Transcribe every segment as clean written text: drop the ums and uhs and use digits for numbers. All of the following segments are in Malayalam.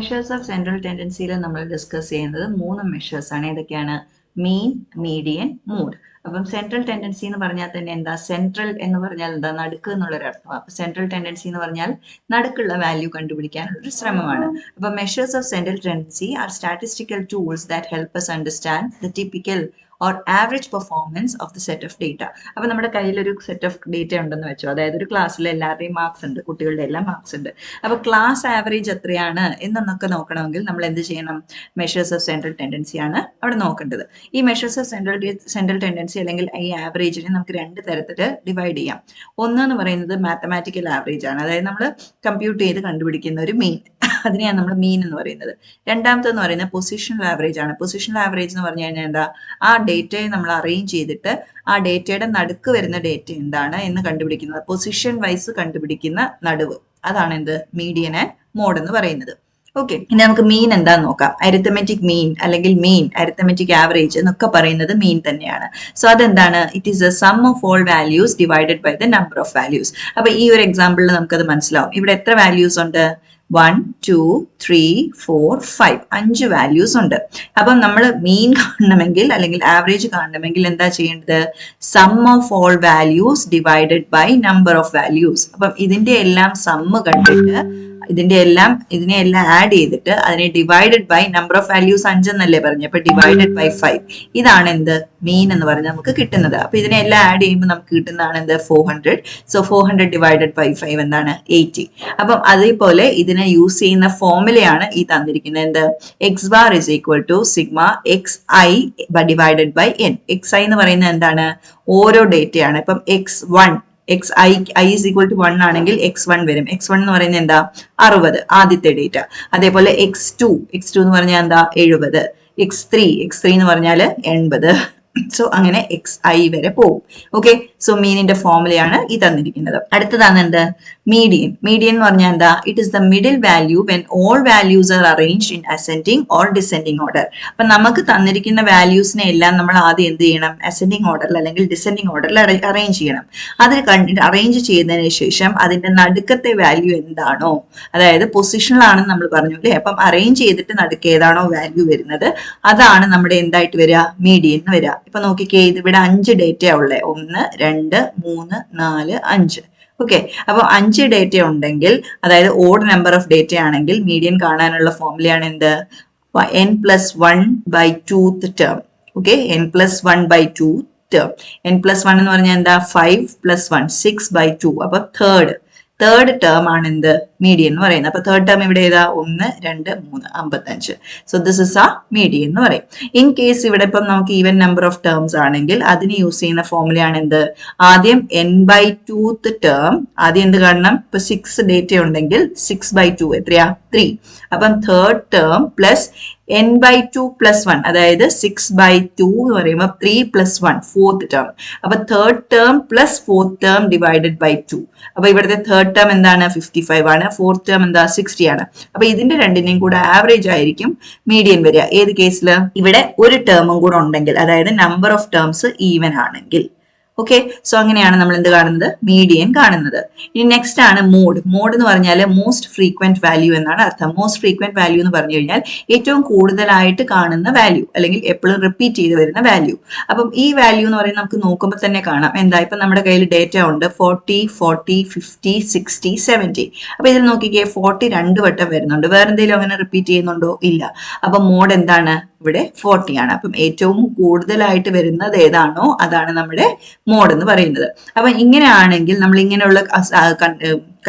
മെഷേഴ്സ് ഓഫ് സെൻട്രൽ ടെൻഡൻസിയിൽ നമ്മൾ ഡിസ്കസ് ചെയ്യുന്നത് 3 മെഷേഴ്സ് ആണ്. ഏതൊക്കെയാണ്? മീൻ, മീഡിയൻ, മോഡ്. അപ്പം സെൻട്രൽ ടെൻഡൻസി എന്ന് പറഞ്ഞാൽ തന്നെ എന്താ? സെൻട്രൽ എന്ന് പറഞ്ഞാൽ എന്താ? നടുക്ക് എന്നുള്ളൊരു അർത്ഥം. അപ്പൊ സെൻട്രൽ ടെൻഡൻസി എന്ന് പറഞ്ഞാൽ നടുക്കുള്ള വാല്യൂ കണ്ടുപിടിക്കാനുള്ള ഒരു ശ്രമമാണ്. അപ്പൊ measures of central tendency are statistical tools that help us understand the typical or average performance of the set of data. അപ്പൊ നമ്മുടെ കയ്യിൽ ഒരു സെറ്റ് ഓഫ് ഡേറ്റ ഉണ്ടെന്ന് വെച്ചോ, അതായത് ഒരു ക്ലാസ്സിൽ എല്ലാവരുടെയും മാർക്സ് ഉണ്ട്, കുട്ടികളുടെ എല്ലാം മാർക്സ് ഉണ്ട്. അപ്പൊ ക്ലാസ് ആവറേജ് എത്രയാണ് എന്നൊക്കെ നോക്കണമെങ്കിൽ നമ്മൾ എന്ത് ചെയ്യണം? മെഷേഴ്സ് ഓഫ് സെൻട്രൽ ടെൻഡൻസി ആണ് അവിടെ നോക്കേണ്ടത്. ഈ മെഷേഴ്സ് ഓഫ് സെൻട്രൽ ടെൻഡൻസി അല്ലെങ്കിൽ ഈ ആവറേജിനെ നമുക്ക് 2 തരത്തിൽ ഡിവൈഡ് ചെയ്യാം. ഒന്നെന്ന് പറയുന്നത് മാത്തമാറ്റിക്കൽ ആവറേജ് ആണ്, അതായത് നമ്മൾ കമ്പ്യൂട്ട് ചെയ്ത് കണ്ടുപിടിക്കുന്ന ഒരു മീൻ, അതിനെയാണ് നമ്മൾ മീൻ എന്ന് പറയുന്നത്. രണ്ടാമത്തെന്ന് പറയുന്നത് പൊസിഷണൽ ആവറേജ് ആണ്. പൊസിഷണൽ ആവറേജ് എന്ന് പറഞ്ഞു കഴിഞ്ഞാൽ എന്താ? ആ ഡേറ്റയെ നമ്മൾ അറേഞ്ച് ചെയ്തിട്ട് ആ ഡേറ്റയുടെ നടുക്ക് വരുന്ന ഡേറ്റ എന്താണ് എന്ന് കണ്ടുപിടിക്കുന്നത്, പൊസിഷൻ വൈസ് കണ്ടുപിടിക്കുന്ന നടുവ്, അതാണ് എന്ത്? മീഡിയൻ ആൻഡ് മോഡ് എന്ന് പറയുന്നത്. ഓക്കെ, ഇനി നമുക്ക് മീൻ എന്താന്ന് നോക്കാം. അരിത്തമെറ്റിക് മീൻ അല്ലെങ്കിൽ മീൻ, അരിത്തമെറ്റിക് ആവറേജ് എന്നൊക്കെ പറയുന്നത് മീൻ തന്നെയാണ്. സോ അതെന്താണ്? It is a sum of all values divided by the number of values. അപ്പൊ ഈ ഒരു എക്സാമ്പിളിൽ നമുക്കത് മനസ്സിലാവും. ഇവിടെ എത്ര വാല്യൂസ് ഉണ്ട്? 1, 2, 3, 4, 5 5 വാല്യൂസ് ഉണ്ട്. അപ്പം നമ്മൾ മീൻ കാണണമെങ്കിൽ അല്ലെങ്കിൽ ആവറേജ് കാണണമെങ്കിൽ എന്താ ചെയ്യേണ്ടത്? Sum of all values divided by number of values. അപ്പം ഇതിന്റെ എല്ലാം സമ്മ് കണ്ടിട്ട് ഇതിനെ എല്ലാം ആഡ് ചെയ്തിട്ട് അതിനെ divided by number of values 5 എന്നല്ലേ പറഞ്ഞു, അപ്പൊ ഡിവൈഡഡ് ബൈ 5. ഇതാണ് എന്ത്? മീൻ എന്ന് പറഞ്ഞാൽ നമുക്ക് കിട്ടുന്നത്. അപ്പൊ ഇതിനെല്ലാം ആഡ് ചെയ്യുമ്പോൾ നമുക്ക് കിട്ടുന്നതാണ് എന്ത്? 400. സോ 400 ഡിവൈഡഡ് ബൈ 5 എന്താണ്? 80. അപ്പം അതേപോലെ ഇതിനെ യൂസ് ചെയ്യുന്ന ഫോർമുലയാണ് ഈ തന്നിരിക്കുന്നത്. എന്ത്? X bar is equal to sigma X I divided by N. X I എന്ന് പറയുന്നത് എന്താണ്? ഓരോ ഡേറ്റയാണ്. ഇപ്പം x1 i is equal to 1 ആണെങ്കിൽ x1 വരും. x1 എന്ന് പറയുന്നത് എന്താ? 60, ആദ്യത്തെ ഡേറ്റ. അതേപോലെ x2 എന്ന് പറഞ്ഞാൽ എന്താ? 70. x3 എന്ന് പറഞ്ഞാൽ 80. സോ അങ്ങനെ xi വരെ പോകും. ഓക്കെ, സോ മീനിന്റെ ഫോർമുലയാണ് ഈ തന്നിരിക്കുന്നത്. അടുത്തതാണ് എന്ത്? മീഡിയൻ. മീഡിയൻ എന്ന് പറഞ്ഞാൽ എന്താ? It is the middle value when all values R arranged in ascending or descending order. അപ്പൊ നമുക്ക് തന്നിരിക്കുന്ന വാല്യൂസിനെ എല്ലാം നമ്മൾ ആദ്യം എന്ത് ചെയ്യണം? അസെൻഡിങ് ഓർഡറിൽ അല്ലെങ്കിൽ ഡിസെൻഡിങ് ഓർഡറിൽ അറേഞ്ച് ചെയ്യണം. അതിൽ കണ്ടിട്ട് അറേഞ്ച് ചെയ്തതിന് ശേഷം അതിന്റെ നടുക്കത്തെ വാല്യൂ എന്താണോ, അതായത് പൊസിഷണൽ ആണെന്ന് നമ്മൾ പറഞ്ഞു അല്ലേ, അപ്പം അറേഞ്ച് ചെയ്തിട്ട് നടുക്ക് ഏതാണോ വാല്യൂ വരുന്നത് അതാണ് നമ്മുടെ എന്തായിട്ട് വരിക? മീഡിയൻ എന്ന് വരിക. ഇപ്പൊ നോക്കിക്കേ, ഇവിടെ 5 ഡേറ്റ ഉള്ളേ. 1, 2, 3, 4, 5. ഓക്കെ, അപ്പൊ 5 ഡേറ്റ ഉണ്ടെങ്കിൽ, അതായത് ഓഡ് നമ്പർ ഓഫ് ഡേറ്റ ആണെങ്കിൽ മീഡിയൻ കാണാനുള്ള ഫോർമുലയാണ് എന്ത്? n+1/2th term. Okay, n+1/2 term. n+1 എന്ന് പറഞ്ഞാൽ എന്താ? 5 + 1 6/2. അപ്പൊ തേർഡ് ടേം ആണ് എന്ത്? മീഡിയൻ എന്ന് പറയുന്നത്. അപ്പൊ തേർഡ് ടേം ഇവിടെ ഏതാ? 1, 2, 3 55. സോ ദിസ് ഇസ് ആ മീഡിയൻ എന്ന് പറയും. ഇൻ കേസ് ഇവിടെ ഇപ്പം നമുക്ക് ഈവൻ നമ്പർ ഓഫ് ടേംസ് ആണെങ്കിൽ അതിന് യൂസ് ചെയ്യുന്ന ഫോർമുലയാണ് എന്ത്? ആദ്യം n/2th ടേം, ആദ്യം എന്ത് കാണണം? ഇപ്പൊ 6 ഡേറ്റ ഉണ്ടെങ്കിൽ 6/2 എത്രയാ? 3. അപ്പം തേർഡ് ടേം പ്ലസ് n/2 + 1, അതായത് 6/2 എന്ന് പറയുമ്പോൾ 3 + 1 4th ടേം. അപ്പൊ third term plus 4th term divided by 2. അപ്പൊ ഇവിടുത്തെ തേർഡ് ടേം എന്താണ്? 55 ആണ്. ഫോർത്ത് ടേം എന്താ? 60 ആണ്. അപ്പൊ ഇതിന്റെ രണ്ടിനെയും കൂടെ ആവറേജ് ആയിരിക്കും മീഡിയൻ വരിക. ഏത് കേസിൽ? ഇവിടെ ഒരു ടേമും കൂടെ ഉണ്ടെങ്കിൽ, അതായത് നമ്പർ ഓഫ് ടേംസ് ഈവൻ ആണെങ്കിൽ. ഓക്കെ, സോ അങ്ങനെയാണ് നമ്മൾ എന്ത് കാണുന്നത്? മീഡിയൻ കാണുന്നത്. ഇനി നെക്സ്റ്റ് ആണ് മോഡ്. മോഡ് എന്ന് പറഞ്ഞാൽ മോസ്റ്റ് ഫ്രീക്വന്റ് വാല്യൂ എന്നാണ് അർത്ഥം. മോസ്റ്റ് ഫ്രീക്വന്റ് വാല്യൂ എന്ന് പറഞ്ഞു കഴിഞ്ഞാൽ ഏറ്റവും കൂടുതലായിട്ട് കാണുന്ന വാല്യൂ അല്ലെങ്കിൽ എപ്പോഴും റിപ്പീറ്റ് ചെയ്ത് വരുന്ന വാല്യൂ. അപ്പം ഈ വാല്യൂ എന്ന് പറയുന്നത് നമുക്ക് നോക്കുമ്പോൾ തന്നെ കാണാം. എന്താ? ഇപ്പൊ നമ്മുടെ കയ്യിൽ ഡേറ്റ ഉണ്ട് 40, 40, 50, 60, 70. അപ്പൊ ഇതിൽ നോക്കിക്കേ, 40 2 വട്ടം വരുന്നുണ്ട്. വേറെ എന്തെങ്കിലും അങ്ങനെ റിപ്പീറ്റ് ചെയ്യുന്നുണ്ടോ? ഇല്ല. അപ്പൊ മോഡ് എന്താണ്? ഇവിടെ 40 ആണ്. അപ്പം ഏറ്റവും കൂടുതലായിട്ട് വരുന്നത് ഏതാണോ അതാണ് നമ്മുടെ മോഡ് എന്ന് പറയുന്നത്. അപ്പൊ ഇങ്ങനെയാണെങ്കിൽ നമ്മൾ ഇങ്ങനെയുള്ള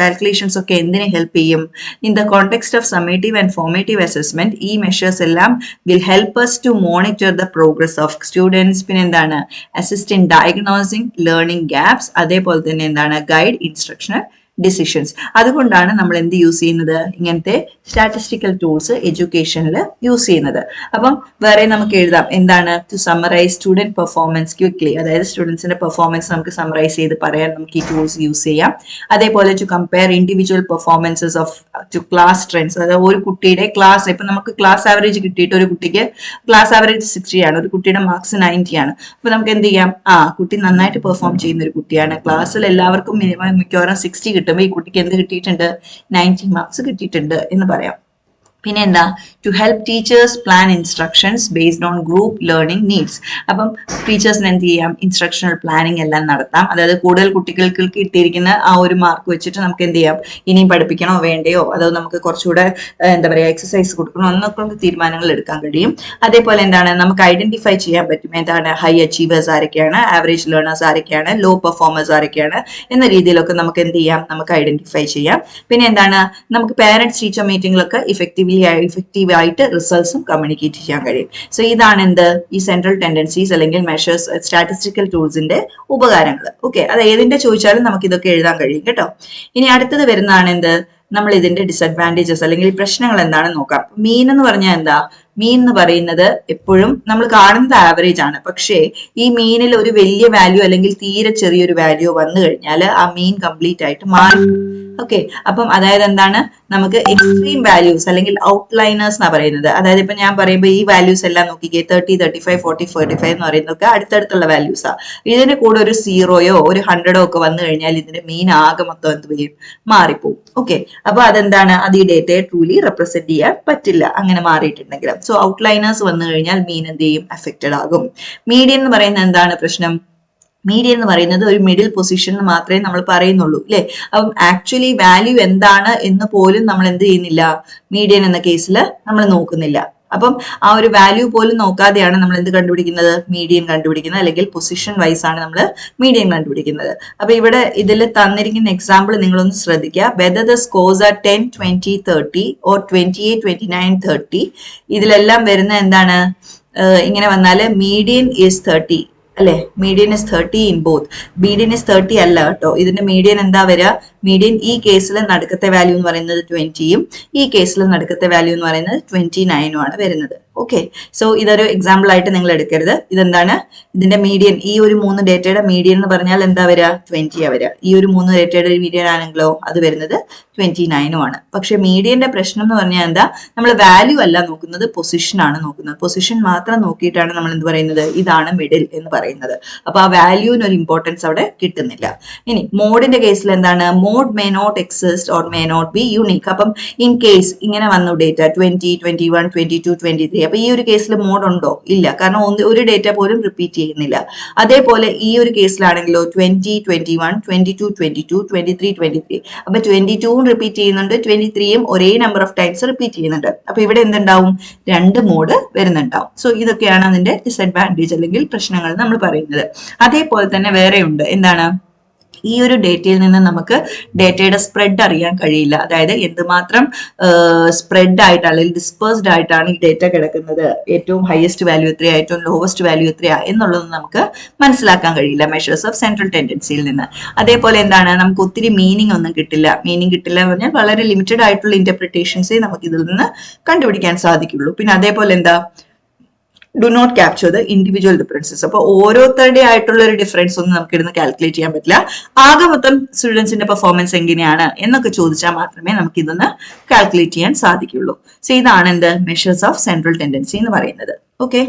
കാൽക്കുലേഷൻസ് ഒക്കെ എന്തിനെ ഹെൽപ്പ് ചെയ്യും? In the context of summative and formative assessment ഈ മെഷേഴ്സ് എല്ലാം will help us to monitor the progress of students. പിന്നെ എന്താണ്? Assist in diagnosing learning gaps. അതേപോലെ തന്നെ എന്താണ്? Guide instructional decisions. അതുകൊണ്ടാണ് നമ്മൾ എന്ത് യൂസ് ചെയ്യുന്നത്? ഇങ്ങനത്തെ സ്റ്റാറ്റിസ്റ്റിക്കൽ ടൂൾസ് എഡ്യൂക്കേഷനിൽ യൂസ് ചെയ്യുന്നത്. അപ്പം വേറെ നമുക്ക് എഴുതാം. എന്താണ്? To summarise student performance quickly, അതായത് സ്റ്റുഡൻസിന്റെ പെർഫോമൻസ് നമുക്ക് സമ്മറൈസ് ചെയ്ത് പറയാൻ നമുക്ക് ഈ ടൂൾസ് യൂസ് ചെയ്യാം. അതേപോലെ to compare individual performances of to class trends, അതായത് ഒരു കുട്ടിയുടെ ക്ലാസ്, ഇപ്പൊ നമുക്ക് ക്ലാസ് ആവറേജ് കിട്ടിയിട്ട് ഒരു കുട്ടിക്ക് ക്ലാസ് ആവറേജ് 60 ആണ്, ഒരു കുട്ടിയുടെ മാർക്സ് 90 ആണ്. അപ്പൊ നമുക്ക് എന്ത് ചെയ്യാം? കുട്ടി നന്നായിട്ട് പെർഫോം ചെയ്യുന്ന ഒരു കുട്ടിയാണ്, ക്ലാസ്സിൽ എല്ലാവർക്കും മിക്കവാറും 60 കിട്ടുമ്പോൾ ഈ കുട്ടിക്ക് എന്ത് കിട്ടിയിട്ടുണ്ട്? 90 മാർക്സ് കിട്ടിയിട്ടുണ്ട് എന്ന് പറയാം. പിന്നെ എന്താ, to help teachers plan instructions based on group learning needs. അപ്പം ടീച്ചേഴ്സിന് എന്ത് ചെയ്യാം, ഇൻസ്ട്രക്ഷണൽ പ്ലാനിങ് എല്ലാം നടത്താം. അതായത് കൂടുതൽ കുട്ടികൾക്ക് കിട്ടിയിരിക്കുന്ന ആ ഒരു മാർക്ക് വെച്ചിട്ട് നമുക്ക് എന്ത് ചെയ്യാം, ഇനിയും പഠിപ്പിക്കണോ വേണ്ടയോ, അതോ നമുക്ക് കുറച്ചുകൂടെ എന്താ പറയുക എക്സസൈസ് കൊടുക്കണോ എന്നൊക്കെ തീരുമാനങ്ങൾ എടുക്കാൻ കഴിയും. അതേപോലെ എന്താണ്, നമുക്ക് ഐഡന്റിഫൈ ചെയ്യാൻ പറ്റും എന്താണ് ഹൈ അച്ചീവേഴ്സ് ആരൊക്കെയാണ്, ആവറേജ് ലേണേഴ്സ് ആരൊക്കെയാണ്, ലോ പെർഫോമേഴ്സ് ആരൊക്കെയാണ് എന്ന രീതിയിലൊക്കെ നമുക്ക് എന്ത് ചെയ്യാം, നമുക്ക് ഐഡന്റിഫൈ ചെയ്യാം. പിന്നെ എന്താണ്, നമുക്ക് പാരന്റ്സ് ടീച്ചർ മീറ്റിംഗിലൊക്കെ ഇഫക്റ്റീവായിട്ട് റിസൾട്ട്സും കമ്മ്യൂണിക്കേറ്റ് ചെയ്യാൻ കഴിയും. സോ ഇതാണ് എന്ത്, ഈ സെൻട്രൽ ടെൻഡൻസീസ് അല്ലെങ്കിൽ മെഷേഴ്സ് സ്റ്റാറ്റിസ്റ്റിക്കൽ ടൂൾസിന്റെ ഉപകാരങ്ങൾ. ഓക്കെ, അത് ഏതിന്റെ ചോദിച്ചാലും നമുക്ക് ഇതൊക്കെ എഴുതാൻ കഴിയും കേട്ടോ. ഇനി അടുത്തത് വരുന്നതാണ് എന്ത്, നമ്മൾ ഇതിന്റെ ഡിസഡ്വാൻറ്റേജസ് അല്ലെങ്കിൽ പ്രശ്നങ്ങൾ എന്താണെന്ന് നോക്കാം. മീൻ എന്ന് പറഞ്ഞാൽ എന്താ, മീൻ എന്ന് പറയുന്നത് എപ്പോഴും നമ്മൾ കാണുന്നത് ആവറേജ് ആണ്. പക്ഷേ ഈ മീനിൽ ഒരു വലിയ വാല്യൂ അല്ലെങ്കിൽ തീരെ ചെറിയൊരു വാല്യൂ വന്നു കഴിഞ്ഞാൽ ആ മീൻ കംപ്ലീറ്റ് ആയിട്ട് മാറി. ഓക്കെ, അപ്പം അതായത് എന്താണ്, നമുക്ക് എക്സ്ട്രീം വാല്യൂസ് അല്ലെങ്കിൽ ഔട്ട്ലൈനേഴ്സ് എന്നാ പറയുന്നത്. അതായത് ഇപ്പൊ ഞാൻ പറയുമ്പോൾ ഈ വാല്യൂസ് എല്ലാം നോക്കിക്കേ, 30, 35, 40, 45 എന്ന് പറയുന്നതൊക്കെ അടുത്തടുത്തുള്ള വാല്യൂസാ. ഇതിന്റെ കൂടെ ഒരു 0യോ ഒരു 100ഓ ഒക്കെ വന്നു കഴിഞ്ഞാൽ ഇതിന്റെ മീൻ ആകെ മൊത്തം എന്ത് ചെയ്യും, മാറിപ്പോവും. ഓക്കെ, അപ്പൊ അതെന്താണ്, അത് ഈ ഡേറ്റയെ ട്രൂലി റെപ്രസെന്റ് ചെയ്യാൻ പറ്റില്ല അങ്ങനെ മാറിയിട്ടുണ്ടെങ്കിൽ. സോ ഔട്ട്ലൈനേഴ്സ് വന്നു കഴിഞ്ഞാൽ മീൻ എന്ത് ചെയ്യും, അഫക്റ്റഡ് ആകും. മീഡിയൻ എന്ന് പറയുന്നത് എന്താണ് പ്രശ്നം, മീഡിയൻ എന്ന് പറയുന്നത് ഒരു മിഡിൽ പൊസിഷൻ മാത്രമേ നമ്മൾ പറയുന്നുള്ളൂ അല്ലെ. അപ്പം ആക്ച്വലി വാല്യൂ എന്താണ് എന്ന് പോലും നമ്മൾ എന്ത് ചെയ്യുന്നില്ല, മീഡിയൻ എന്ന കേസിൽ നമ്മൾ നോക്കുന്നില്ല. അപ്പം ആ ഒരു വാല്യൂ പോലും നോക്കാതെയാണ് നമ്മൾ എന്ത് കണ്ടുപിടിക്കുന്നത്, മീഡിയൻ കണ്ടുപിടിക്കുന്നത്, അല്ലെങ്കിൽ പൊസിഷൻ വൈസ് ആണ് നമ്മൾ മീഡിയൻ കണ്ടുപിടിക്കുന്നത്. അപ്പൊ ഇവിടെ ഇതിൽ തന്നിരിക്കുന്ന എക്സാമ്പിൾ നിങ്ങളൊന്ന് ശ്രദ്ധിക്കുക. Whether the scores are 10, 20, 30 or 28, 29, 30. ഇതിലെല്ലാം വരുന്ന എന്താണ്, ഇങ്ങനെ വന്നാല് മീഡിയൻ ഈസ് 30 അല്ലെ, median is 30 in both. Median is 30 അല്ല കേട്ടോ, ഇതിന്റെ മീഡിയൻ എന്താ വരിക, മീഡിയൻ ഈ കേസിൽ നടുക്കത്തെ വാല്യൂ എന്ന് പറയുന്നത് 20യും ഈ കേസിൽ നടുക്കത്തെ വാല്യൂ എന്ന് പറയുന്നത് 29ഉം ആണ് വരുന്നത്. ഓക്കെ, സോ ഇതൊരു എക്സാമ്പിൾ ആയിട്ട് നിങ്ങൾ എടുക്കരുത്. ഇതെന്താണ്, ഇതിന്റെ മീഡിയൻ, ഈ ഒരു 3 ഡേറ്റയുടെ മീഡിയൻ എന്ന് പറഞ്ഞാൽ എന്താ വരിക, 20 വരിക. ഈ ഒരു 3 ഡേറ്റയുടെ മീഡിയൻ ആണെങ്കിലോ അത് വരുന്നത് 29ഉം ആണ്. പക്ഷെ മീഡിയന്റെ പ്രശ്നം എന്ന് പറഞ്ഞാൽ എന്താ, നമ്മൾ വാല്യൂ അല്ല നോക്കുന്നത്, പൊസിഷൻ ആണ് നോക്കുന്നത്. പൊസിഷൻ മാത്രം നോക്കിയിട്ടാണ് നമ്മൾ എന്ത് പറയുന്നത്, ഇതാണ് മിഡിൽ എന്ന് പറയുന്നത്. അപ്പൊ ആ വാല്യൂവിന് ഒരു ഇമ്പോർട്ടൻസ് അവിടെ കിട്ടുന്നില്ല. ഇനി മോഡിന്റെ കേസിൽ എന്താണ്, mode may not exist or may not be unique. അപ്പം ഇൻ കേസ് ഇങ്ങനെ വന്നു ഡേറ്റ 20, 21, 22, 23. അപ്പൊ ഈ ഒരു കേസിൽ മോഡ് ഉണ്ടോ, ഇല്ല, കാരണം ഒരു ഡേറ്റ പോലും റിപ്പീറ്റ് ചെയ്യുന്നില്ല. അതേപോലെ ഈ ഒരു കേസിലാണെങ്കിലോ 20, 21, 22, 22, 23, 23. അപ്പൊ 22ഉം റിപ്പീറ്റ് ചെയ്യുന്നുണ്ട്, 23യും ഒരേ നമ്പർ ഓഫ് ടൈംസ് റിപ്പീറ്റ് ചെയ്യുന്നുണ്ട്. അപ്പൊ ഇവിടെ എന്തുണ്ടാവും, 2 മോഡ് വരുന്നുണ്ടാവും. സോ ഇതൊക്കെയാണ് അതിന്റെ ഡിസഡ്വാൻറ്റേജ് അല്ലെങ്കിൽ പ്രശ്നങ്ങൾ നമ്മൾ പറയുന്നത്. അതേപോലെ തന്നെ വേറെ ഉണ്ട്, എന്താണ്, ഈ ഒരു ഡേറ്റയിൽ നിന്ന് നമുക്ക് ഡേറ്റയുടെ സ്പ്രെഡ് അറിയാൻ കഴിയില്ല. അതായത് എന്തുമാത്രം സ്പ്രെഡ് ആയിട്ട് അല്ലെങ്കിൽ ഡിസ്പേഴ്സ്ഡ് ആയിട്ടാണ് ഈ ഡേറ്റ കിടക്കുന്നത്, ഏറ്റവും ഹയസ്റ്റ് വാല്യൂ എത്രയാ, ഏറ്റവും ലോവസ്റ്റ് വാല്യൂ എത്രയാ എന്നുള്ളത് നമുക്ക് മനസ്സിലാക്കാൻ കഴിയില്ല മെഷേഴ്സ് ഓഫ് സെൻട്രൽ ടെൻഡൻസിയിൽ നിന്ന്. അതേപോലെ എന്താണ്, നമുക്ക് ഒത്തിരി മീനിങ് ഒന്നും കിട്ടില്ല. മീനിങ് കിട്ടില്ല എന്ന് പറഞ്ഞാൽ വളരെ ലിമിറ്റഡ് ആയിട്ടുള്ള ഇന്റർപ്രിട്ടേഷൻസേ നമുക്ക് ഇതിൽ നിന്ന് കണ്ടുപിടിക്കാൻ സാധിക്കുള്ളൂ. പിന്നെ അതേപോലെ എന്താ, do not capture the individual differences. അപ്പൊ ഓരോരുത്തരുടെ ആയിട്ടുള്ള ഒരു ഡിഫറൻസ് ഒന്നും നമുക്ക് ഇരുന്ന് കാൽക്കുലേറ്റ് ചെയ്യാൻ പറ്റില്ല. ആകെ മൊത്തം സ്റ്റുഡൻസിന്റെ പെർഫോമൻസ് എങ്ങനെയാണ് എന്നൊക്കെ ചോദിച്ചാൽ മാത്രമേ നമുക്ക് ഇതൊന്ന് കാൽക്കുലേറ്റ് ചെയ്യാൻ സാധിക്കുള്ളൂ. സോ ഇതാണ് എന്ത്, മെഷേഴ്സ് ഓഫ് സെൻട്രൽ ടെൻഡൻസി എന്ന് പറയുന്നത്. ഓക്കെ.